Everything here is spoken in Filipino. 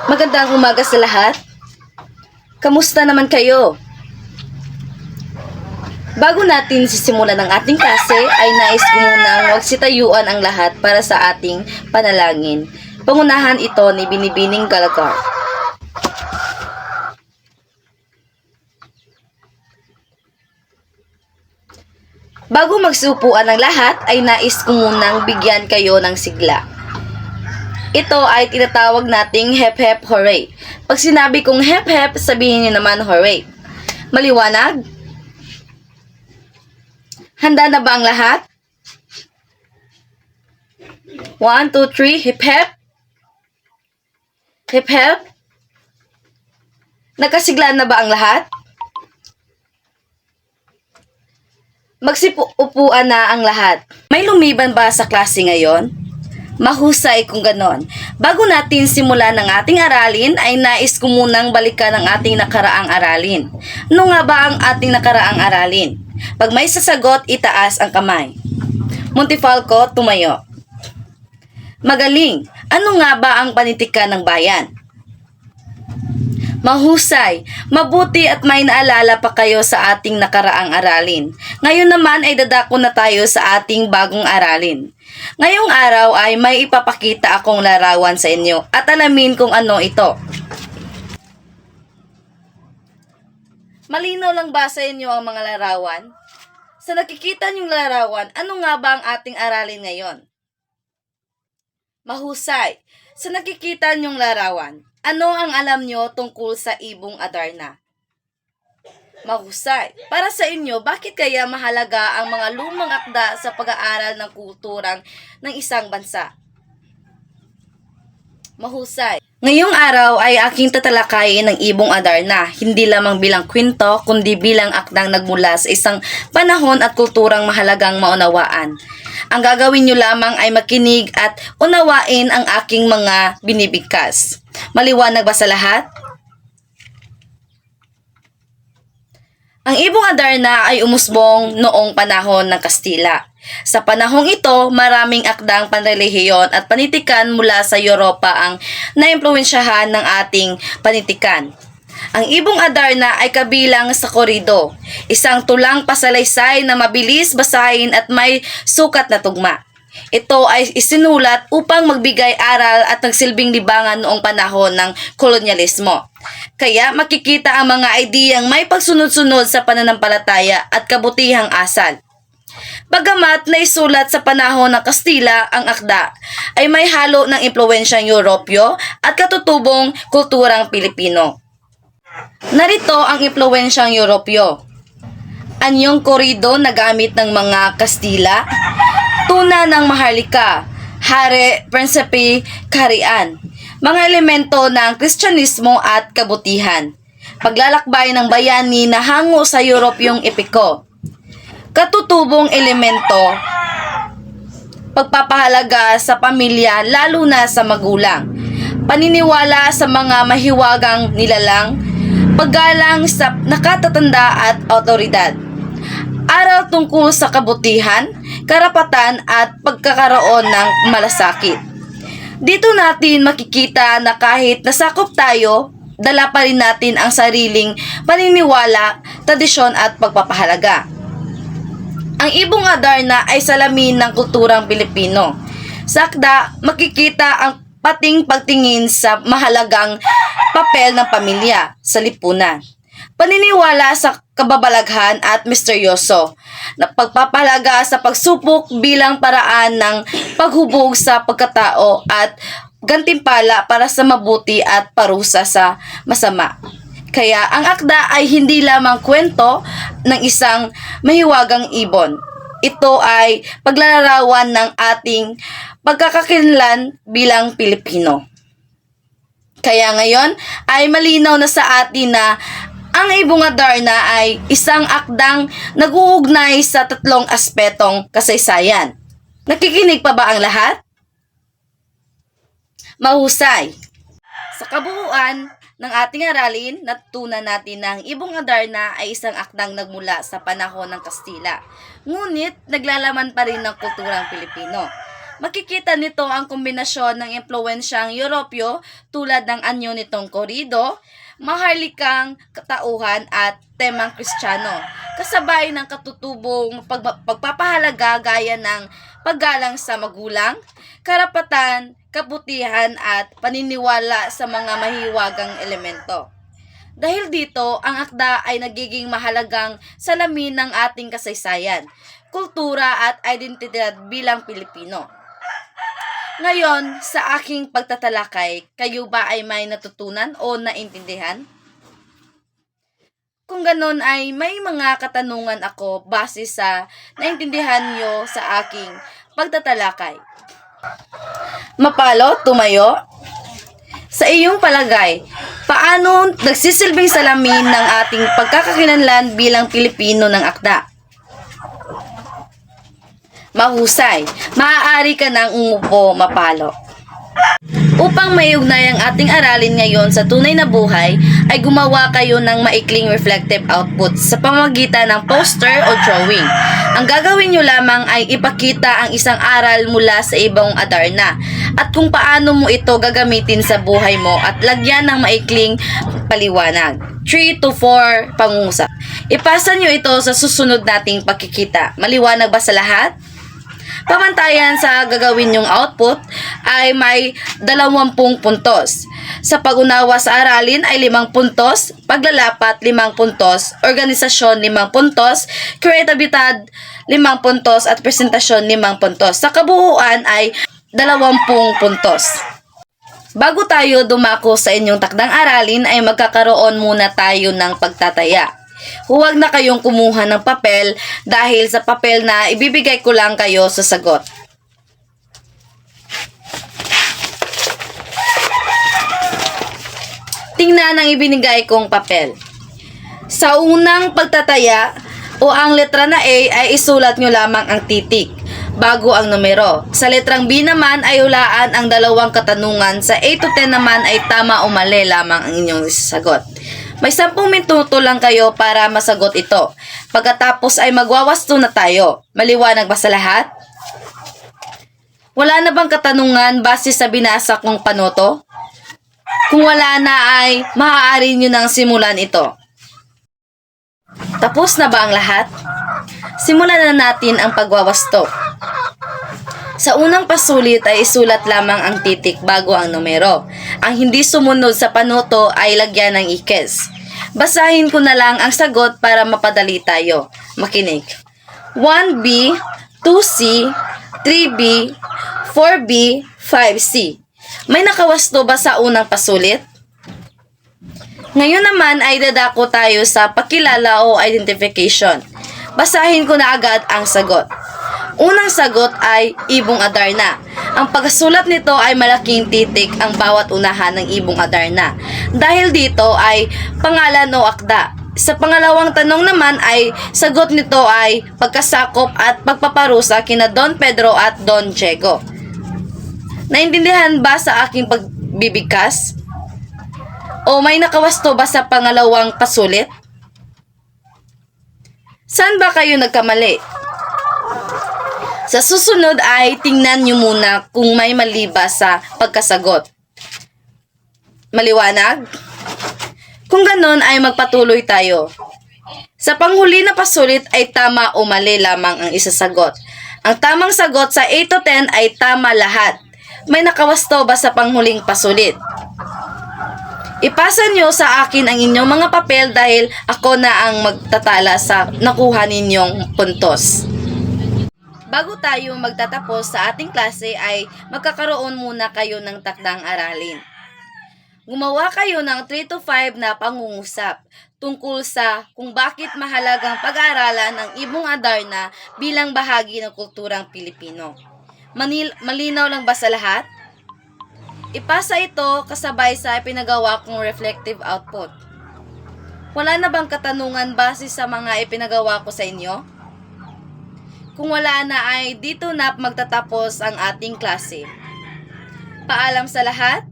Magandang umaga sa lahat. Kamusta naman kayo? Bago natin sisimulan ang ating klase, ay nais ko munang huwag sitayuan ang lahat para sa ating panalangin. Pangunahan ito ni Binibining Galagar. Bago magsupuan ang lahat, ay nais ko munang bigyan kayo ng sigla. Ito ay tinatawag nating hep hep hooray. Pag sinabi kong hep hep, sabihin niyo naman hooray. Maliwanag? Handa na ba ang lahat? 1, 2, 3, hip hep. Hip hep. Nakasiglaan na ba ang lahat? Magsipuupuan na ang lahat. May lumiban ba sa klase ngayon? Mahusay kung ganon. Bago natin simulan ang ating aralin, ay nais ko munang balikan ang ating nakaraang aralin. Ano nga ba ang ating nakaraang aralin? Pag may sasagot, itaas ang kamay. Montifalco, tumayo. Magaling. Ano nga ba ang panitikan ng bayan? Mahusay. Mabuti at may naalala pa kayo sa ating nakaraang aralin. Ngayon naman ay dadako na tayo sa ating bagong aralin. Ngayong araw ay may ipapakita akong larawan sa inyo at alamin kung ano ito. Malinaw lang ba sa inyo ang mga larawan? Sa nakikita niyong larawan, ano nga ba ang ating aralin ngayon? Mahusay. Sa nakikita niyong larawan, ano ang alam niyo tungkol sa Ibong Adarna? Mahusay. Para sa inyo, bakit kaya mahalaga ang mga lumang akda sa pag-aaral ng kulturang ng isang bansa? Mahusay. Ngayong araw ay aking tatalakayin ng Ibong Adarna, hindi lamang bilang kwento, kundi bilang akdang nagmula sa isang panahon at kulturang mahalagang maunawaan. Ang gagawin nyo lamang ay makinig at unawain ang aking mga binibigkas. Maliwanag ba sa lahat? Ang Ibong Adarna ay umusbong noong panahon ng Kastila. Sa panahong ito, maraming akdang panrelihiyon at panitikan mula sa Europa ang naimpluwensyahan ng ating panitikan. Ang Ibong Adarna ay kabilang sa korido, isang tulang pasalaysay na mabilis basahin at may sukat na tugma. Ito ay isinulat upang magbigay aral at nagsilbing libangan noong panahon ng kolonyalismo. Kaya makikita ang mga ideyang may pagsunod-sunod sa pananampalataya at kabutihang asal. Bagamat naisulat sa panahon ng Kastila, ang akda ay may halo ng impluwensyang Europyo at katutubong kulturang Pilipino. Narito ang impluwensyang Europyo. Anyong korido na gamit ng mga Kastila, tuna ng maharlika, hare, prinsipe, kaharian, mga elemento ng Kristyanismo at kabutihan, paglalakbay ng bayani na hango sa Europyong epiko, katutubong elemento, pagpapahalaga sa pamilya lalo na sa magulang, paniniwala sa mga mahiwagang nilalang, paggalang sa nakatatanda at autoridad, aral tungkol sa kabutihan, karapatan at pagkakaroon ng malasakit. Dito natin makikita na kahit nasakop tayo, dala pa rin natin ang sariling paniniwala, tradisyon at pagpapahalaga. Ang Ibong Adarna ay salamin ng kulturang Pilipino. Sa akda, makikita ang pating pagtingin sa mahalagang papel ng pamilya sa lipunan. Paniniwala sa kababalaghan at misteryoso na pagpapahalaga sa pagsupok bilang paraan ng paghubog sa pagkatao at gantimpala para sa mabuti at parusa sa masama. Kaya ang akda ay hindi lamang kwento ng isang mahiwagang ibon. Ito ay paglalarawan ng ating pagkakakilanlan bilang Pilipino. Kaya ngayon ay malinaw na sa atin na ang Ibong Adarna ay isang akdang nag-uugnay sa tatlong aspetong kasaysayan. Nakikinig pa ba ang lahat? Mahusay. Sa kabuuan ng ating aralin, natutunan natin na ang Ibong Adarna ay isang akdang nagmula sa panahon ng Kastila. Ngunit naglalaman pa rin ng kulturang Pilipino. Makikita nito ang kombinasyon ng impluwensyang Europyo tulad ng anyo nitong korido, maharlikang katauhan at temang Kristiyano, kasabay ng katutubong pagpapahalaga gaya ng paggalang sa magulang, karapatan, kabutihan at paniniwala sa mga mahiwagang elemento. Dahil dito, ang akda ay nagiging mahalagang salamin ng ating kasaysayan, kultura at identidad bilang Pilipino. Ngayon, sa aking pagtatalakay, kayo ba ay may natutunan o naintindihan? Kung ganon ay may mga katanungan ako base sa naintindihan nyo sa aking pagtatalakay. Mapalo, tumayo. Sa iyong palagay, paano nagsisilbing salamin ng ating pagkakakilanlan bilang Pilipino ng akda? Mahusay, maaari ka nang umupo, Mapalo. Upang maiugnay ang ating aralin ngayon sa tunay na buhay, ay gumawa kayo ng maikling reflective output sa pamamagitan ng poster o drawing. Ang gagawin nyo lamang ay ipakita ang isang aral mula sa ibang Adarna at kung paano mo ito gagamitin sa buhay mo at lagyan ng maikling paliwanag. 3 to 4 pangungusap. Ipasa nyo ito sa susunod nating pagkikita. Maliwanag ba sa lahat? Pamantayan sa gagawin yung output ay may 20 puntos. Sa pag-unawa sa aralin ay 5 puntos, paglalapat 5 puntos, organisasyon 5 puntos, kreatibidad 5 puntos at presentasyon 5 puntos. Sa kabuuan ay 20 puntos. Bago tayo dumako sa inyong takdang aralin ay magkakaroon muna tayo ng pagtataya. Huwag na kayong kumuha ng papel dahil sa papel na ibibigay ko lang kayo sa sagot. Tingnan ang ibinigay kong papel. Sa unang pagtataya o ang letra na A ay isulat nyo lamang ang titik bago ang numero. Sa letrang B naman ay hulaan ang dalawang katanungan. Sa 8 to 10 naman ay tama o mali lamang ang inyong sagot. May 10 minuto lang kayo para masagot ito. Pagkatapos ay magwawasto na tayo. Maliwanag ba sa lahat? Wala na bang katanungan base sa binasa kong panoto? Kung wala na ay maaari nyo nang simulan ito. Tapos na ba ang lahat? Simulan na natin ang pagwawasto. Sa unang pasulit ay isulat lamang ang titik bago ang numero. Ang hindi sumunod sa panoto ay lagyan ng ikes. Basahin ko na lang ang sagot para mapadali tayo. Makinig. 1B, 2C, 3B, 4B, 5C. May nakawasto ba sa unang pasulit? Ngayon naman ay dadako tayo sa pakilala o identification. Basahin ko na agad ang sagot. Unang sagot ay Ibong Adarna. Ang pagkasulat nito ay malaking titik ang bawat unahan ng Ibong Adarna. Dahil dito ay pangalan o akda. Sa pangalawang tanong naman ay sagot nito ay pagkasakop at pagpaparusa kina Don Pedro at Don Diego. Naintindihan ba sa aking pagbibigkas? O may nakawasto ba sa pangalawang pasulit? Saan ba kayo nagkamali? Sa susunod ay tingnan nyo muna kung may mali ba sa pagkasagot. Maliwanag? Kung ganon ay magpatuloy tayo. Sa panghuli na pasulit ay tama o mali lamang ang isasagot. Ang tamang sagot sa 8 to 10 ay tama lahat. May nakawasto ba sa panghuling pasulit? Ipasa nyo sa akin ang inyong mga papel dahil ako na ang magtatala sa nakuha ninyong puntos. Bago tayo magtatapos sa ating klase ay magkakaroon muna kayo ng takdang aralin. Gumawa kayo ng 3 to 5 na pangungusap tungkol sa kung bakit mahalagang pag-aaralan ang Ibong Adarna bilang bahagi ng kulturang Pilipino. Malinaw lang ba sa lahat? Ipasa ito kasabay sa ipinagawa kong reflective output. Wala na bang katanungan base sa mga ipinagawa ko sa inyo? Kung wala na ay dito na magtatapos ang ating klase. Paalam sa lahat.